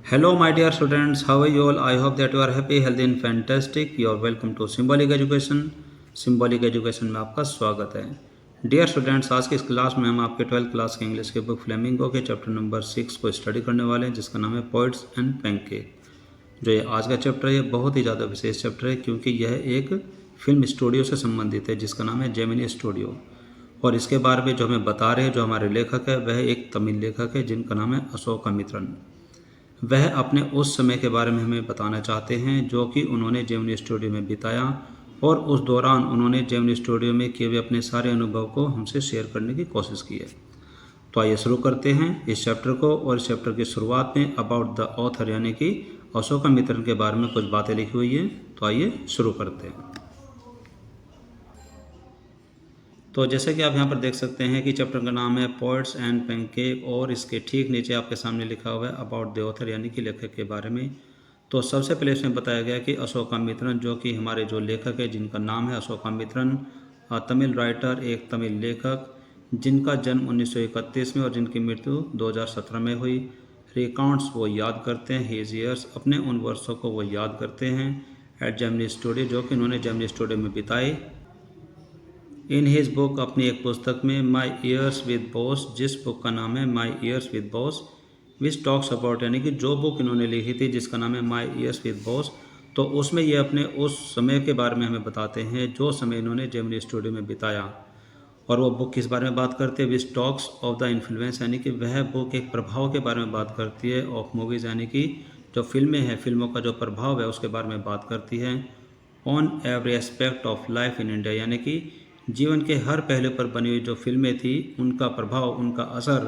Hello, my dear students. How are you all? I hope that you are happy, healthy, and fantastic. You are welcome to Symbolic Education. Symbolic Education में आपका स्वागत है. Dear students, आज की इस class में हम आपके 12th क्लास के इंग्लिश के बुक फ्लेमिंगो के चैप्टर नंबर 6 को स्टडी करने वाले हैं, जिसका नाम है पोइट्स एंड पैनकेक. जो ये आज का चैप्टर है, ये बहुत ही ज़्यादा विशेष चैप्टर है क्योंकि यह एक फिल्म स्टूडियो से संबंधित है जिसका नाम है जेमिनी स्टूडियो. और इसके बारे में जो हमें बता रहे हैं, जो हमारे लेखक है, वह एक तमिल लेखक है जिनका नाम है अशोकमित्रन. वह अपने उस समय के बारे में हमें बताना चाहते हैं जो कि उन्होंने जेमिनी स्टूडियो में बिताया और उस दौरान उन्होंने जेमिनी स्टूडियो में किए हुए अपने सारे अनुभव को हमसे शेयर करने की कोशिश की है. तो आइए शुरू करते हैं इस चैप्टर को. और इस चैप्टर की शुरुआत में अबाउट द ऑथर यानी कि अशोकमित्रन के बारे में कुछ बातें लिखी हुई हैं. तो आइए शुरू करते हैं. तो जैसे कि आप यहाँ पर देख सकते हैं कि चैप्टर का नाम है पोइट्स एंड पैनकेक और इसके ठीक नीचे आपके सामने लिखा हुआ है अबाउट द ऑथर यानी कि लेखक के बारे में. तो सबसे पहले इसमें बताया गया कि अशोकमित्रन जो कि हमारे जो लेखक है जिनका नाम है अशोकमित्रन, तमिल राइटर, एक तमिल लेखक जिनका जन्म 1931 में और जिनकी मृत्यु 2017 में हुई. रिकाउंट्स वो याद करते हैं, हिज ईयर्स अपने उन वर्षों को वो याद करते हैं एट जेमिनी स्टूडियो जो कि उन्होंने जेमिनी स्टूडियो में बिताए. इन हिज बुक अपनी एक पुस्तक में माई ईयर्स विद बॉस, जिस बुक का नाम है my years with boss, which talks about यानी कि जो बुक इन्होंने लिखी थी जिसका नाम है माई ईयर्स विद बॉस, तो उसमें ये अपने उस समय के बारे में हमें बताते हैं जो समय इन्होंने जेमिनी स्टूडियो में बिताया. और वो बुक किस बारे में बात करती है, which talks of the influence यानी कि वह बुक एक प्रभाव के बारे में बात करती है, ऑफ मूवीज़ यानी कि जो फिल्में हैं, फिल्मों का जो प्रभाव है उसके बारे में बात करती है. On every aspect of life in India यानी कि जीवन के हर पहलू पर बनी हुई जो फिल्में थी उनका प्रभाव, उनका असर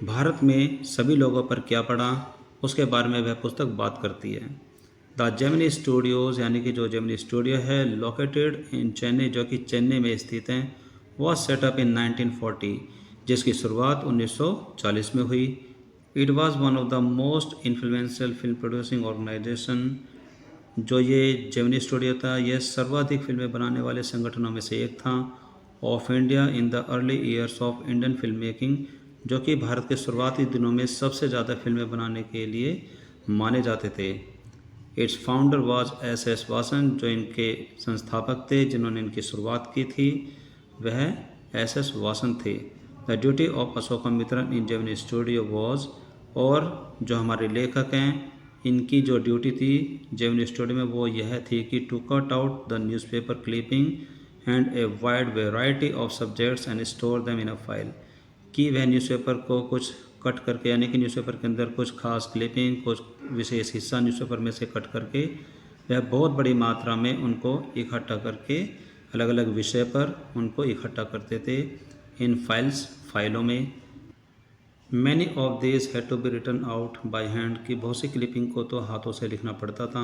भारत में सभी लोगों पर क्या पड़ा, उसके बारे में वह पुस्तक बात करती है. द जेमिनी स्टूडियोज़ यानी कि जो जेमिनी स्टूडियो है लोकेटेड इन चेन्नई जो कि चेन्नई में स्थित हैं, वॉज सेटअप इन 1940 जिसकी शुरुआत 1940 में हुई. It was one of the most influential film producing organization. जो ये जेमिनी स्टूडियो था यह सर्वाधिक फिल्में बनाने वाले संगठनों में से एक था. Of India in the early years of Indian film making जो कि भारत के शुरुआती दिनों में सबसे ज़्यादा फिल्में बनाने के लिए माने जाते थे. Its founder was S Vasan, जो इनके संस्थापक थे जिन्होंने इनकी शुरुआत की थी वह एस वासन थे. The duty of Ashokamitran in Gemini studio was, और जो हमारे लेखक हैं इनकी जो ड्यूटी थी जेमिनी स्टूडियो में वो यह थी कि to cut out the newspaper clipping and a wide variety of subjects and store them in a file. कि वह न्यूज़पेपर को कुछ कट करके यानी कि न्यूज़पेपर के अंदर कुछ खास क्लिपिंग, कुछ विशेष हिस्सा न्यूज़पेपर में से कट करके वह बहुत बड़ी मात्रा में उनको इकट्ठा करके अलग अलग विषय पर उनको इकट्ठा करते थे इन फाइलों में. Many of this had to be written out by hand कि बहुत सी क्लिपिंग को तो हाथों से लिखना पड़ता था.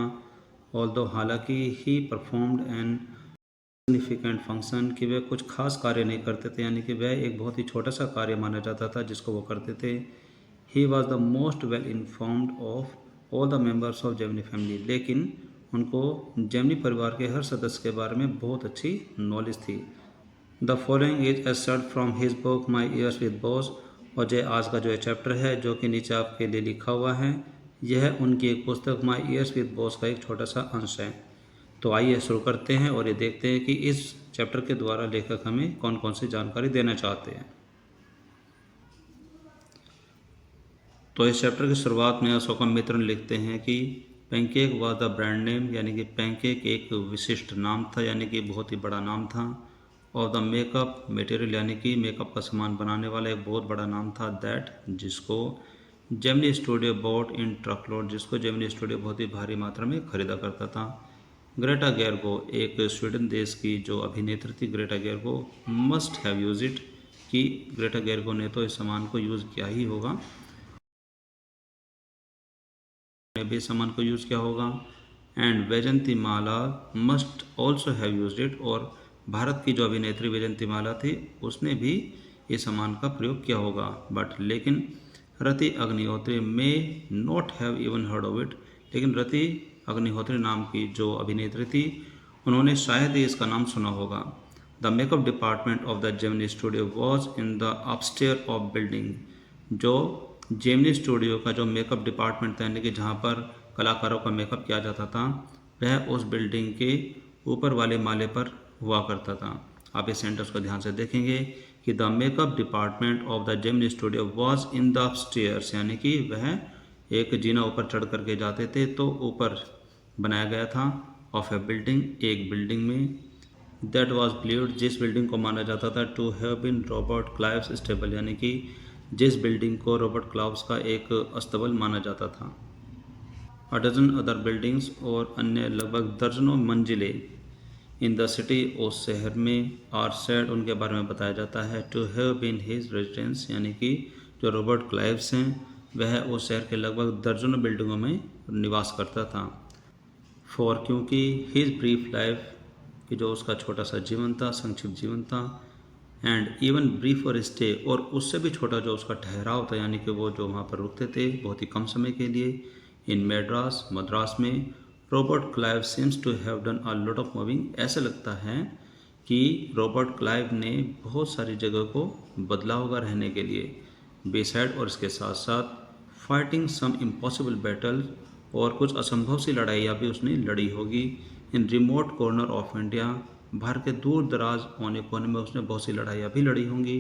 ऑल्दो हालांकि ही परफॉर्म्ड एन सिग्निफिकेंट फंक्शन कि वे कुछ खास कार्य नहीं करते थे यानी कि वह एक बहुत ही छोटा सा कार्य माना जाता था जिसको वो करते थे. He was the most well informed of all the members of Gemini family, लेकिन उनको जेमिनी परिवार के हर सदस्य के बारे में बहुत अच्छी नॉलेज थी. The following is extract from his book my years with boss, और जो आज का जो चैप्टर है जो कि नीचे आपके लिए लिखा हुआ है यह उनकी एक पुस्तक माई ईयर्स विद बॉस का एक छोटा सा अंश है. तो आइए शुरू करते हैं और ये देखते हैं कि इस चैप्टर के द्वारा लेखक हमें कौन कौन सी जानकारी देना चाहते हैं. तो इस चैप्टर की शुरुआत में अशोकमित्रन लिखते हैं कि pancake was the brand name यानी कि पैनकेक एक विशिष्ट नाम था यानी कि बहुत ही बड़ा नाम था. और द मेकअप मटेरियल यानी कि मेकअप का सामान बनाने वाला एक बहुत बड़ा नाम था. दैट जिसको जेमिनी स्टूडियो बॉट इन ट्रकलोड, जिसको जेमिनी स्टूडियो बहुत ही भारी मात्रा में खरीदा करता था. ग्रेटा गेर्गो एक स्वीडन देश की जो अभिनेत्री थी Greta Garbo must have use it कि ग्रेटा गेर्गो ने तो इस सामान को यूज़ किया ही होगा, ने भी सामान को यूज़ किया होगा. And Vyjayanthimala must also have use it, और भारत की जो अभिनेत्री वैजंती माला थी उसने भी इस सामान का प्रयोग किया होगा. बट लेकिन रति अग्निहोत्री में not have even heard of it, लेकिन रति अग्निहोत्री नाम की जो अभिनेत्री थी उन्होंने शायद ही इसका नाम सुना होगा. The makeup department of the Gemini studio was in the upstair of building, जो जेमिनी स्टूडियो का जो मेकअप डिपार्टमेंट था, यानी कि जहाँ पर कलाकारों का मेकअप किया जाता था, वह उस बिल्डिंग के ऊपर वाले माले पर हुआ करता था। आप इस सेंटेंस को ध्यान से देखेंगे कि the makeup department of the Gemini studio was in the upstairs, यानी कि वह एक जीना ऊपर चढ़ करके जाते थे, तो ऊपर बनाया गया था ऑफ ए बिल्डिंग, एक बिल्डिंग में, दैट वॉज बिलीव्ड, जिस बिल्डिंग को माना जाता था to have been Robert Clive's stable, यानी कि जिस बिल्डिंग को रॉबर्ट क्लाइव्स का एक अस्तबल माना जाता था। अ डजन अदर बिल्डिंग्स, और अन्य लगभग दर्जनों मंजिलें, इन द सिटी, उस शहर में, आर सेड, उनके बारे में बताया जाता है, to have been his residence, यानी कि जो रॉबर्ट क्लाइव्स हैं वह उस शहर के लगभग दर्जनों बिल्डिंगों में निवास करता था। फॉर, क्योंकि हिज ब्रीफ लाइफ, कि जो उसका छोटा सा जीवन था, संक्षिप्त जीवन था, एंड इवन ब्रीफ और स्टे, और उससे भी छोटा जो उसका ठहराव था, यानी कि वो जो वहाँ पर रुकते थे बहुत ही कम समय के लिए, इन मैड्रास, मद्रास में, Robert Clive seems to have done a lot of moving, ऐसा लगता है कि रॉबर्ट क्लाइव ने बहुत सारी जगह को बदला होगा रहने के लिए, बेसाइड, और इसके साथ साथ फाइटिंग सम इम्पॉसिबल बैटल, और कुछ असंभव सी लड़ाइयाँ भी उसने लड़ी होगी, इन remote corner of India, Bharat के दूर दराज कोने कोने में उसने बहुत सी लड़ाइयाँ भी लड़ी होंगी,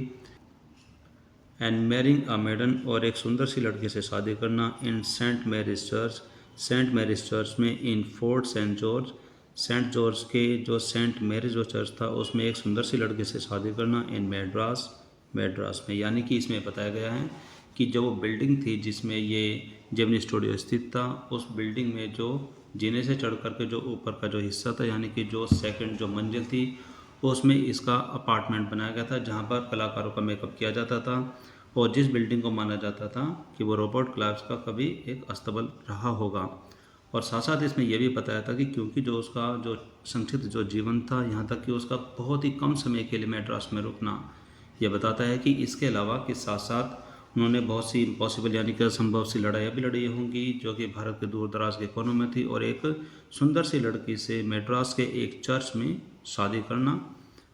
एंड मैरिंग अ मेडन, और एक सुंदर सी लड़की से शादी करना, in saint Mary's church, saint Mary's church में, in fort saint George, saint George के जो सेंट मैरीज जो चर्च था उसमें एक सुंदर सी लड़की से शादी करना, इन मैड्रास, मैड्रास में, यानी कि इसमें बताया गया है कि जो वो बिल्डिंग थी जिसमें ये जेमिनी स्टूडियो स्थित था, उस बिल्डिंग में जो जीने से चढ़ करके जो ऊपर का जो हिस्सा था, यानी कि जो सेकंड जो मंजिल थी, उसमें इसका अपार्टमेंट बनाया गया था जहाँ पर कलाकारों का मेकअप किया जाता था, और जिस बिल्डिंग को माना जाता था कि वो रॉबर्ट क्लाइव्स का कभी एक अस्तबल रहा होगा। और साथ साथ इसमें यह भी बताया था कि क्योंकि जो उसका जो संक्षिप्त जो जीवन था, यहाँ तक कि उसका बहुत ही कम समय के लिए मैड्रास में रुकना, यह बताता है कि इसके अलावा कि साथ साथ उन्होंने बहुत सी इम्पॉसिबल यानी कि असंभव सी लड़ाइयाँ भी लड़ी होंगी जो कि भारत के दूर दराज के कोनों में थी, और एक सुंदर सी लड़की से मैड्रास के एक चर्च में शादी करना।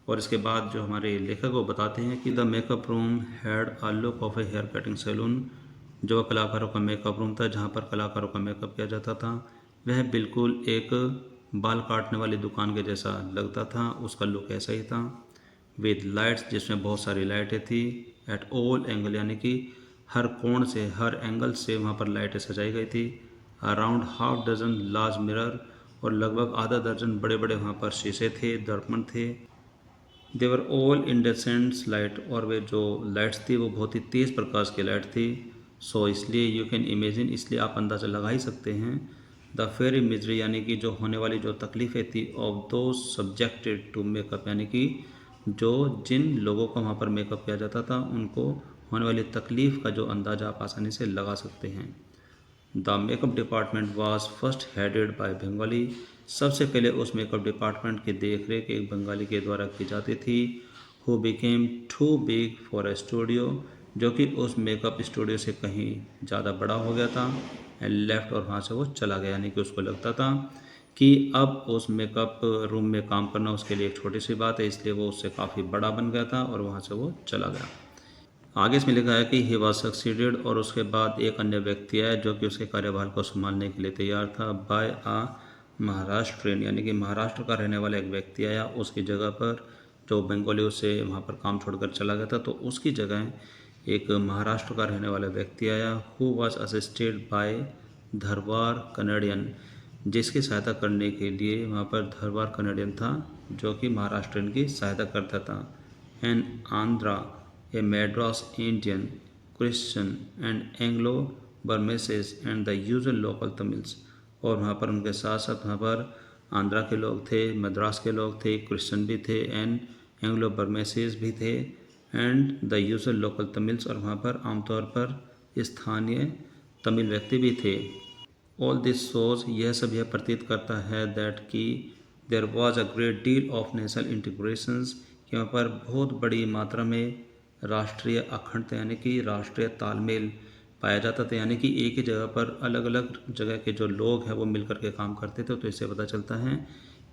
और इसके बाद जो हमारे लेखक वो बताते हैं कि the makeup room had a look of a hair cutting saloon, जो कलाकारों का मेकअप रूम था जहाँ पर कलाकारों का मेकअप किया जाता था, वह बिल्कुल एक बाल काटने वाली दुकान के जैसा लगता था, उसका लुक ऐसा ही था, विद लाइट्स, जिसमें बहुत सारी लाइटें थी, एट ऑल एंगल, यानी कि हर कोण से, हर एंगल से वहाँ पर लाइटें सजाई गई थी, around half dozen large mirror, और लगभग आधा दर्जन बड़े बड़े वहाँ पर शीशे थे, दर्पण थे, देवर ऑल इंडेसेंट्स लाइट, और वे जो लाइट्स थी वो बहुत ही तेज़ प्रकाश की लाइट थी, सो इसलिए यू कैन इमेजिन, इसलिए आप अंदाज़ा लगा ही सकते हैं, द फेरी मिजरी, यानी कि जो होने वाली जो तकलीफ़ें थी, ऑफ दो सब्जेक्टेड टू मेकअप, यानी कि जो जिन लोगों को वहाँ पर मेकअप किया जाता था उनको होने वाली तकलीफ़ का जो अंदाज़ा आप आसानी से लगा सकते हैं। The makeup department was first headed by Bengali, सबसे पहले उस मेकअप डिपार्टमेंट की देख रेख एक बंगाली के द्वारा की जाती थी, who became too big for a studio, जो कि उस मेकअप स्टूडियो से कहीं ज़्यादा बड़ा हो गया था, एंड लेफ्ट, और वहाँ से वो चला गया, यानी कि उसको लगता था कि अब उस मेकअप रूम में काम करना उसके लिए एक छोटी सी बात है, इसलिए वो उससे काफ़ी बड़ा बन गया था और वहाँ से वो चला गया। आगे इसमें लिखा है कि ही वॉज सक्सीडेड, और उसके बाद एक अन्य व्यक्ति आया जो कि उसके कार्यभार को संभालने के लिए तैयार था, बाय आ महाराष्ट्रियन, यानी कि महाराष्ट्र का रहने वाला एक व्यक्ति आया उसकी जगह पर, जो बंगालियों से वहाँ पर काम छोड़कर चला गया था, तो उसकी जगह एक महाराष्ट्र का रहने वाला व्यक्ति आया, who was assisted by Dharwar Canadian, जिसकी सहायता करने के लिए वहाँ पर धरवार कनेडियन था जो कि महाराष्ट्रियन की सहायता करता था, and Andhra a Madras Indian, Christian and Anglo-Burmese and the usual local Tamils, और वहाँ पर उनके साथ साथ वहाँ पर आंध्रा के लोग थे, मद्रास के लोग थे, क्रिश्चियन भी थे, एंड एंग्लो बर्मेसीज भी थे, and the usual local Tamils, और वहाँ पर आमतौर पर स्थानीय तमिल व्यक्ति भी थे। ऑल दिस शोज, यह सब यह प्रतीत करता है दैट कि there was a great deal of national integrations, कि वहाँ पर बहुत बड़ी मात्रा में राष्ट्रीय अखंडता यानी कि राष्ट्रीय तालमेल पाया जाता था, यानी कि एक ही जगह पर अलग अलग जगह के जो लोग हैं वो मिलकर के काम करते थे, तो इससे पता चलता है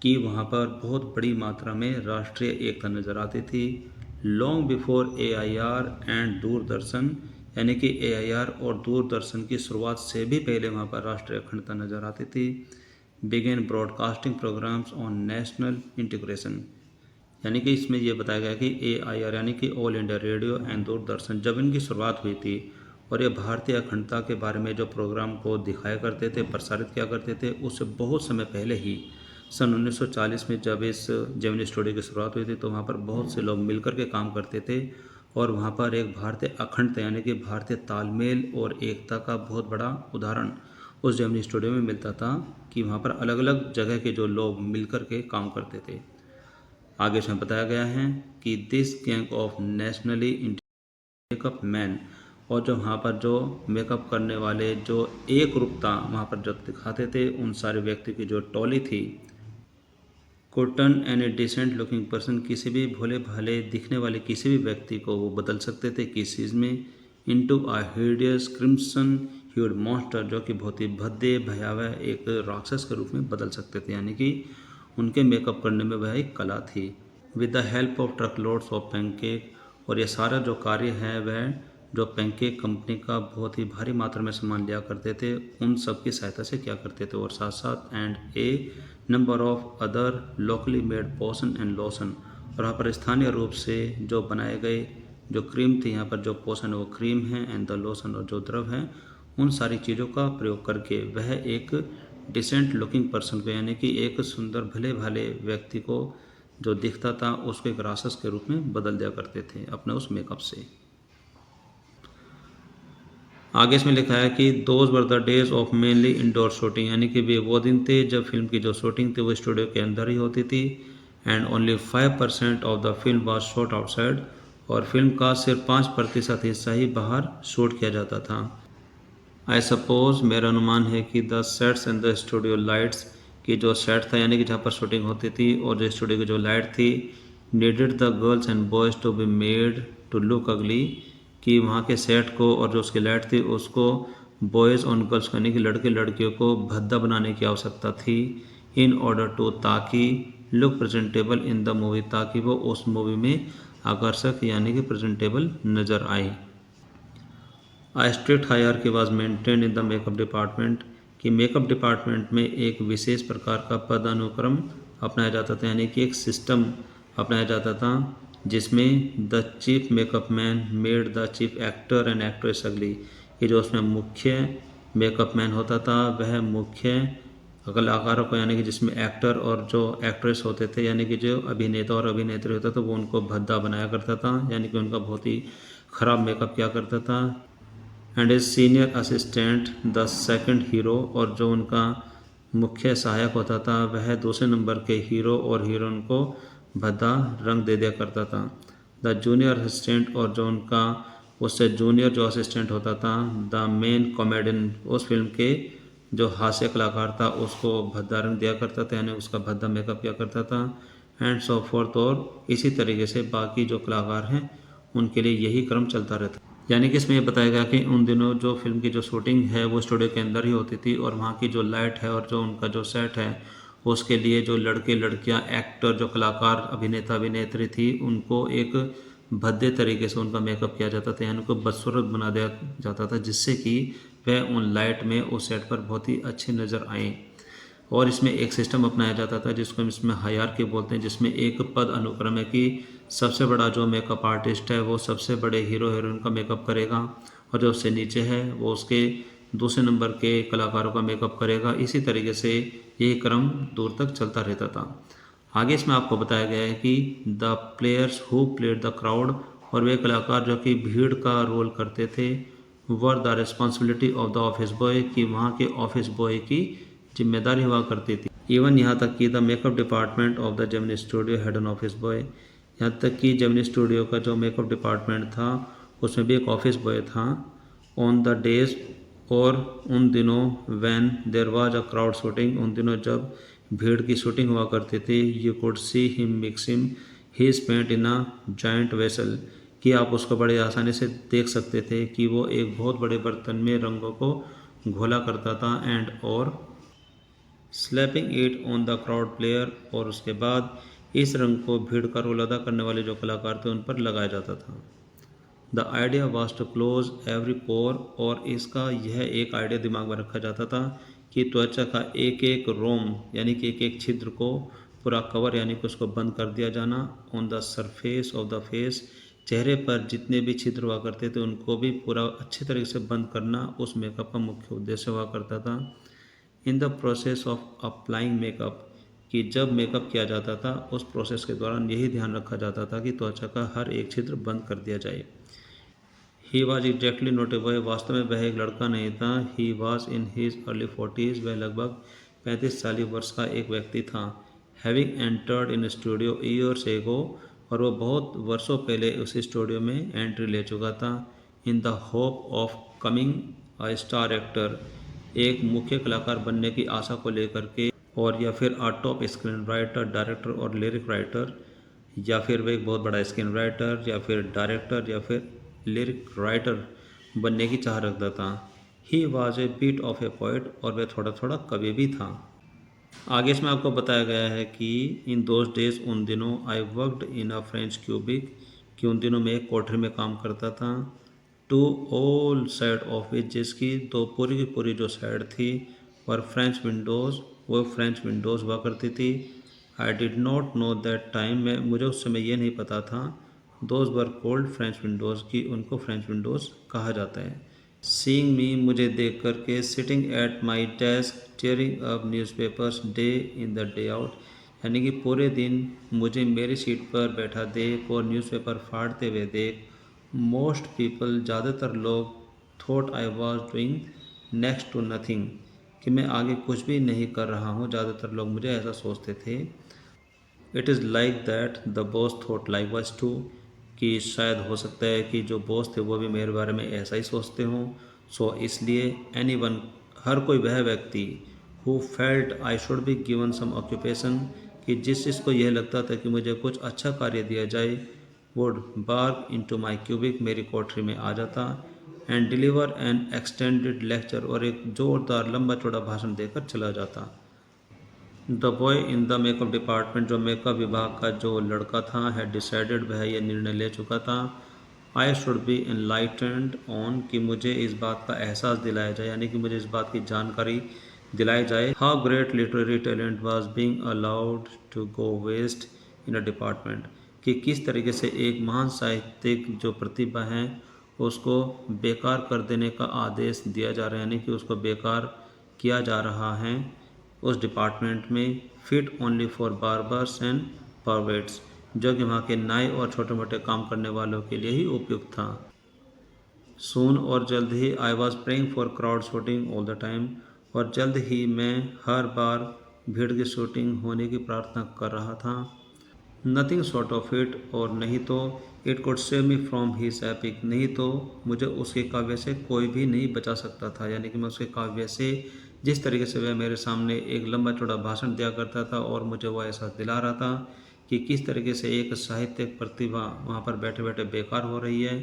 कि वहाँ पर बहुत बड़ी मात्रा में राष्ट्रीय एकता नज़र आती थी। Long before AIR and Doordarshan, यानी कि AIR और दूरदर्शन की शुरुआत से भी पहले वहाँ पर राष्ट्रीय अखंडता नज़र आती थी। Began broadcasting programmes on national integration, यानी कि इसमें ये बताया गया कि AIR यानी कि all India radio and Doordarshan जब इनकी शुरुआत हुई थी और ये भारतीय अखंडता के बारे में जो प्रोग्राम को दिखाया करते थे, प्रसारित किया करते थे, उससे बहुत समय पहले ही सन 1940 में जब इस जेमिनी स्टूडियो की शुरुआत हुई थी तो वहाँ पर बहुत से लोग मिलकर के काम करते थे और वहाँ पर एक भारतीय अखंडता यानी कि भारतीय तालमेल और एकता का बहुत बड़ा उदाहरण उस जेमिनी स्टूडियो में मिलता था कि वहाँ पर अलग अलग जगह के जो लोग मिलकर के काम करते थे। आगे इसमें बताया गया है कि this gang of nationally makeup man, और जो वहाँ पर जो मेकअप करने वाले जो एक रूपता वहाँ पर जो दिखाते थे, उन सारे व्यक्ति की जो टोली थी, could turn any decent looking person, किसी भी भोले भाले दिखने वाले किसी भी व्यक्ति को वो बदल सकते थे किस चीज़ में, into a hideous crimson hued monster, जो कि बहुत ही भद्दे भयावह एक राक्षस के रूप में बदल सकते थे, यानी कि उनके मेकअप करने में वह एक कला थी। With the help of truck loads of pancake, और ये सारा जो कार्य है वह जो पैनकेक कंपनी का बहुत ही भारी मात्रा में सामान लिया करते थे उन सब की सहायता से क्या करते थे, और साथ साथ and a number of other locally made potion and lotion, और यहाँ पर स्थानीय रूप से जो बनाए गए जो क्रीम थी, यहाँ पर जो पोषण है वो क्रीम है एंड द लोशन और जो द्रव है उन सारी चीज़ों का प्रयोग करके वह एक डिसेंट लुकिंग पर्सन को, यानी कि एक सुंदर भले भाले व्यक्ति को जो दिखता था उसको एक राक्षस के रूप में बदल दिया करते थे अपने उस मेकअप से। आगे इसमें लिखा है कि those were the days of mainly indoor shooting, यानी कि वे वो दिन थे जब फिल्म की जो शूटिंग थी वो स्टूडियो के अंदर ही होती थी and only 5% of the film was shot outside, और फिल्म का सिर्फ 5% हिस्सा ही बाहर शूट किया जाता था। आई सपोज, मेरा अनुमान है कि the sets and the studio lights, की जो सेट था यानी कि जहाँ पर शूटिंग होती थी और जो स्टूडियो की जो लाइट थी, needed the girls and boys to be made to look ugly, कि वहाँ के सेट को और जो उसकी लाइट थी उसको बॉयज़ और गर्ल्स यानी कि लड़के लड़कियों को भद्दा बनाने की आवश्यकता थी इन ऑर्डर टू, ताकि look presentable in the movie, ताकि वो उस मूवी में आकर्षक यानी कि प्रेजेंटेबल नज़र आए। A strict hierarchy was maintained in the makeup department, कि मेकअप डिपार्टमेंट में एक विशेष प्रकार का पदानुक्रम अपनाया जाता था, यानी कि एक सिस्टम अपनाया जाता था जिसमें the chief makeup man made the chief actor and actress अगली, कि जो उसमें मुख्य मेकअप मैन होता था वह मुख्य कलाकारों को, यानी कि जिसमें एक्टर और जो एक्ट्रेस होते थे यानी कि जो अभिनेता और अभिनेत्री होता था वो उनको भद्दा बनाया करता था, यानी कि उनका बहुत ही ख़राब मेकअप किया करता था। And is senior assistant the second hero, और जो उनका मुख्य सहायक होता था वह दूसरे नंबर के हीरो और हीरोइन को भद्दा रंग दे दिया करता था। द जूनियर असिस्टेंट, और जो उनका उससे जूनियर जो असिस्टेंट होता था, द मेन कॉमेडियन, उस फिल्म के जो हास्य कलाकार था उसको भद्दा रंग दिया करता था, यानी उसका भद्दा मेकअप किया करता था एंड सो फोर्थ, और इसी तरीके से बाकी जो कलाकार हैं उनके लिए यही क्रम चलता रहता। यानी कि इसमें ये बताया गया कि उन दिनों जो फिल्म की जो शूटिंग है वो स्टूडियो के अंदर ही होती थी और वहाँ की जो लाइट है और जो उनका जो सेट है उसके लिए जो लड़के लड़कियाँ एक्टर जो कलाकार अभिनेता अभिनेत्री थी उनको एक भद्दे तरीके से उनका मेकअप किया जाता था, यानी उनको बदसूरत बना दिया जाता था जिससे कि वह उन लाइट में उस सेट पर बहुत ही अच्छे नज़र आएँ। और इसमें एक सिस्टम अपनाया जाता था जिसको हम इसमें हायरार्की बोलते हैं, जिसमें एक पद अनुक्रम है कि सबसे बड़ा जो मेकअप आर्टिस्ट है वो सबसे बड़े हीरो हीरोइन का मेकअप करेगा और जो उससे नीचे है वो उसके दूसरे नंबर के कलाकारों का मेकअप करेगा। इसी तरीके से ये क्रम दूर तक चलता रहता था। आगे इसमें आपको बताया गया है कि the players who played the crowd, और वे कलाकार जो कि भीड़ का रोल करते थे, were the responsibility of the office boy, कि वहाँ के ऑफिस बॉय की जिम्मेदारी हुआ करती थी। इवन यहाँ तक कि the makeup department of the Gemini studio had an office boy, यहाँ तक कि जेमिनी स्टूडियो का जो मेकअप डिपार्टमेंट था उसमें भी एक ऑफिस बॉय था। ऑन द डेज, और उन दिनों when there was a crowd shooting, उन दिनों जब भीड़ की शूटिंग हुआ करती थी, you could see him mixing his paint in a joint vessel, कि आप उसको बड़े आसानी से देख सकते थे कि वो एक बहुत बड़े बर्तन में रंगों को घोला करता था एंड और slapping it on the crowd player, और उसके बाद इस रंग को भीड़ का रोल अदा करने वाले जो कलाकार थे उन पर लगाया जाता था। The idea was to close every pore, और इसका यह एक आइडिया दिमाग में रखा जाता था कि त्वचा का एक एक रोम यानी कि एक एक छिद्र को पूरा कवर यानी कि उसको बंद कर दिया जाना। On the surface of the face, चेहरे पर जितने भी छिद्र हुआ करते थे उनको भी पूरा अच्छे तरीके से बंद करना उस मेकअप का मुख्य उद्देश्य हुआ करता था। In the process of applying makeup, कि जब मेकअप किया जाता था उस प्रोसेस के दौरान यही ध्यान रखा जाता था कि त्वचा का हर एक छिद्र बंद कर दिया जाए। He was exactly not a boy, वास्तव में वह एक लड़का नहीं था। He was in his early 40s, वह लगभग 35-40 वर्ष का एक व्यक्ति था। Having entered in studio years ago, और वो बहुत वर्षों पहले उस स्टूडियो में एंट्री ले चुका था। In the hope of coming a star actor, एक मुख्य कलाकार बनने की आशा को लेकर के, और या फिर आ टॉप स्क्रीन राइटर, डायरेक्टर और लिरिक राइटर, या फिर वह एक बहुत बड़ा स्क्रीन राइटर या फिर डायरेक्टर या फिर लिरिक राइटर बनने की चाह रखता था। He was a bit of a poet, और वह थोड़ा थोड़ा कवि भी था। आगे इसमें आपको बताया गया है कि इन दोज डेज, उन दिनों, I worked in a French cubic, कि उन दिनों में एक कोठरी में काम करता था। To all side of it, जिसकी दो पूरी की पूरी जो साइड थी और फ्रेंच विंडोज़, वो फ्रेंच विंडोज़ हुआ करती थी। I did not know that time, में मुझे उस समय ये नहीं पता था। Those were called French windows, की उनको फ्रेंच विंडोज़ कहा जाता है। सीइंग मी, मुझे देख करके, sitting at my desk tearing up newspapers day in the day out, यानी कि पूरे दिन मुझे मेरी सीट पर बैठा देख और न्यूज़पेपर फाड़ते हुए देख। मोस्ट पीपल, ज़्यादातर लोग, thought I was doing next to nothing, कि मैं आगे कुछ भी नहीं कर रहा हूँ। ज़्यादातर लोग मुझे ऐसा सोचते थे। It is like that the boss thought likewise too, कि शायद हो सकता है कि जो बॉस थे वो भी मेरे बारे में ऐसा ही सोचते हों। सो इसलिए एनी वन, हर कोई वह व्यक्ति, who felt I should be given some occupation, कि जिसको यह लगता था कि मुझे कुछ अच्छा कार्य दिया जाए, would barge into my cubicle, मेरी कोठरी में आ जाता, and deliver an extended lecture, और एक ज़ोरदार लंबा चौड़ा भाषण देकर चला जाता। The boy in the makeup department, जो मेकअप विभाग का जो लड़का था, है डिसाइडेड, वह यह निर्णय ले चुका था। आई शुड बी एनलाइटेंड ऑन, कि मुझे इस बात का एहसास दिलाया जाए, यानी कि मुझे इस बात की जानकारी दिलाई जाए, how great literary talent was being allowed to go waste in a department, कि किस तरीके से एक महान साहित्यिक जो प्रतिभा है उसको बेकार कर देने का आदेश दिया जा रहा है, यानी कि उसको बेकार किया जा रहा है उस डिपार्टमेंट में। Fit only for barbers and perverts, जो कि वहाँ के नाई और छोटे मोटे काम करने वालों के लिए ही उपयुक्त था। सून, और जल्द ही, I was praying for crowd shooting all the time, और जल्द ही मैं हर बार भीड़ की शूटिंग होने की प्रार्थना कर रहा था। नथिंग शॉर्ट ऑफ इट, और नहीं तो it could save me from his epic, नहीं तो मुझे उसके काव्य से कोई भी नहीं बचा सकता था, यानी कि मैं उसके काव्य से, जिस तरीके से वह मेरे सामने एक लंबा चौड़ा भाषण दिया करता था और मुझे वो एहसास दिला रहा था कि किस तरीके से एक साहित्यिक प्रतिभा वहाँ पर बैठे बैठे बेकार हो रही है,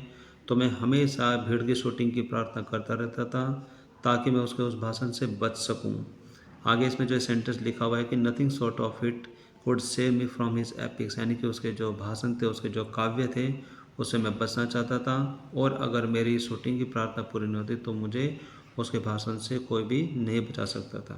तो मैं हमेशा भीड़ की शूटिंग की प्रार्थना करता रहता था ताकि मैं उसके उस भाषण से बच सकूँ। आगे इसमें जो सेंटेंस लिखा हुआ है कि nothing short of it could save me from his epics, यानी कि उसके जो भाषण थे, उसके जो काव्य थे, उससे मैं बचना चाहता था, और अगर मेरी शूटिंग की प्रार्थना पूरी नहीं होती तो मुझे उसके भाषण से कोई भी नहीं बचा सकता था।